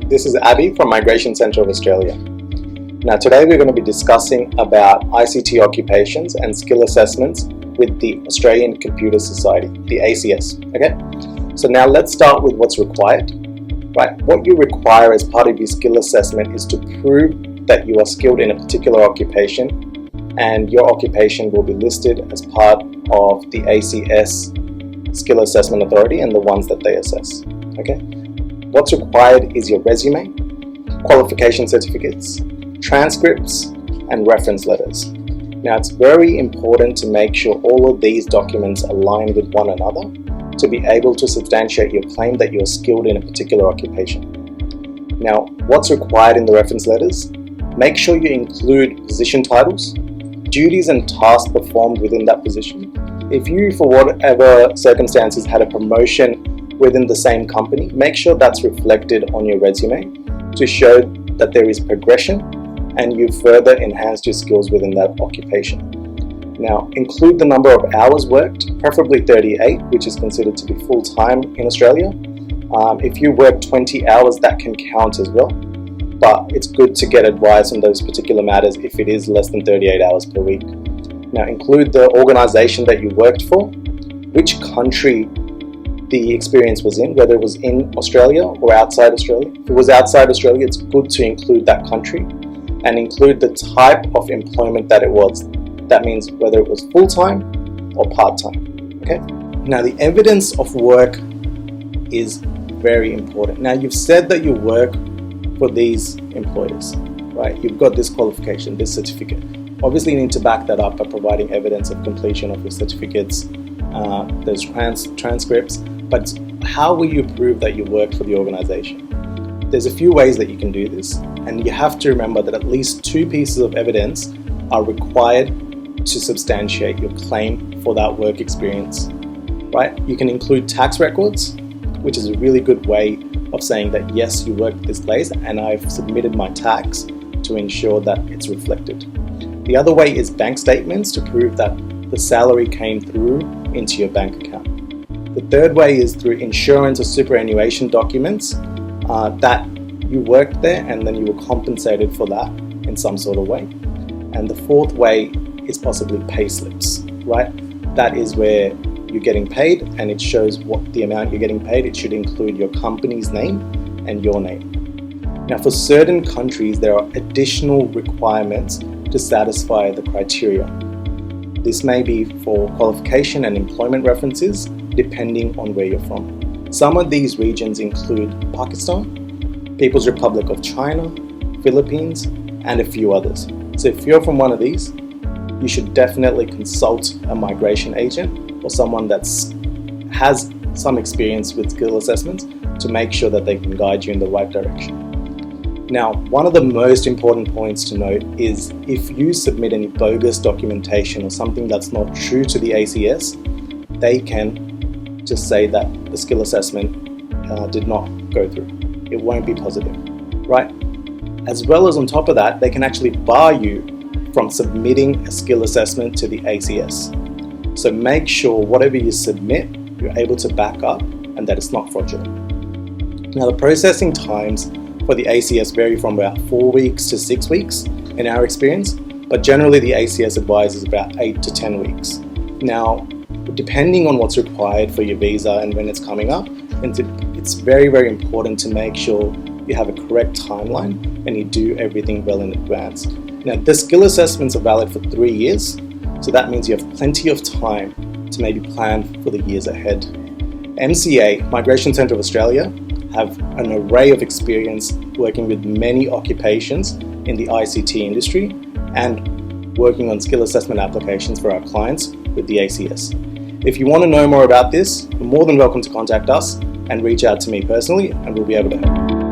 This is Abhi from Migration Centre of Australia. Now today we're going to be discussing about ICT occupations and skill assessments with the Australian Computer Society, the ACS. Okay, so now let's start with what's required. Right, what you require as part of your skill assessment is to prove that you are skilled in a particular occupation, and your occupation will be listed as part of the ACS Skill Assessment Authority and the ones that they assess. Okay, what's required is your resume, qualification certificates, transcripts, and reference letters. Now it's very important to make sure all of these documents align with one another to be able to substantiate your claim that you are skilled in a particular occupation. Now, what's required in the reference letters? Make sure you include position titles, duties and tasks performed within that position. If you, for whatever circumstances, had a promotion within the same company, make sure that's reflected on your resume to show that there is progression and you've further enhanced your skills within that occupation. Now, include the number of hours worked, preferably 38, which is considered to be full-time in Australia. If you work 20 hours, that can count as well, but it's good to get advice on those particular matters if it is less than 38 hours per week. Now, include the organization that you worked for, which country the experience was in, whether it was in Australia or outside Australia. If it was outside Australia, it's good to include that country and include the type of employment that it was. That means whether it was full-time or part-time. Okay. Now, the evidence of work is very important. Now, you've said that you work for these employers, right? You've got this qualification, this certificate. Obviously, you need to back that up by providing evidence of completion of your certificates, those transcripts. But how will you prove that you worked for the organization? There's a few ways that you can do this, and you have to remember that at least 2 pieces of evidence are required to substantiate your claim for that work experience, right? You can include tax records, which is a really good way of saying that yes, you worked at this place and I've submitted my tax to ensure that it's reflected. The other way is bank statements to prove that the salary came through into your bank account. The third way is through insurance or superannuation documents that you worked there and then you were compensated for that in some sort of way. And the fourth way is possibly pay slips, right? That is where you're getting paid and it shows what the amount you're getting paid. It should include your company's name and your name. Now, for certain countries, there are additional requirements to satisfy the criteria. This may be for qualification and employment references, depending on where you're from. Some of these regions include Pakistan, People's Republic of China, Philippines, and a few others. So if you're from one of these, you should definitely consult a migration agent or someone that has some experience with skill assessments to make sure that they can guide you in the right direction. Now, one of the most important points to note is if you submit any bogus documentation or something that's not true to the ACS, they can just say that the skill assessment did not go through. It won't be positive, right? As well as on top of that, they can actually bar you from submitting a skill assessment to the ACS. So make sure whatever you submit, you're able to back up and that it's not fraudulent. Now, the processing times for the ACS vary from about 4 weeks to 6 weeks in our experience, but generally the ACS advises about 8 to 10 weeks. Now, depending on what's required for your visa and when it's coming up, it's very, very important to make sure you have a correct timeline and you do everything well in advance. Now, the skill assessments are valid for 3 years, so that means you have plenty of time to maybe plan for the years ahead. MCA, Migration Centre of Australia, have an array of experience working with many occupations in the ICT industry and working on skill assessment applications for our clients with the ACS. If you want to know more about this, you're more than welcome to contact us and reach out to me personally and we'll be able to help.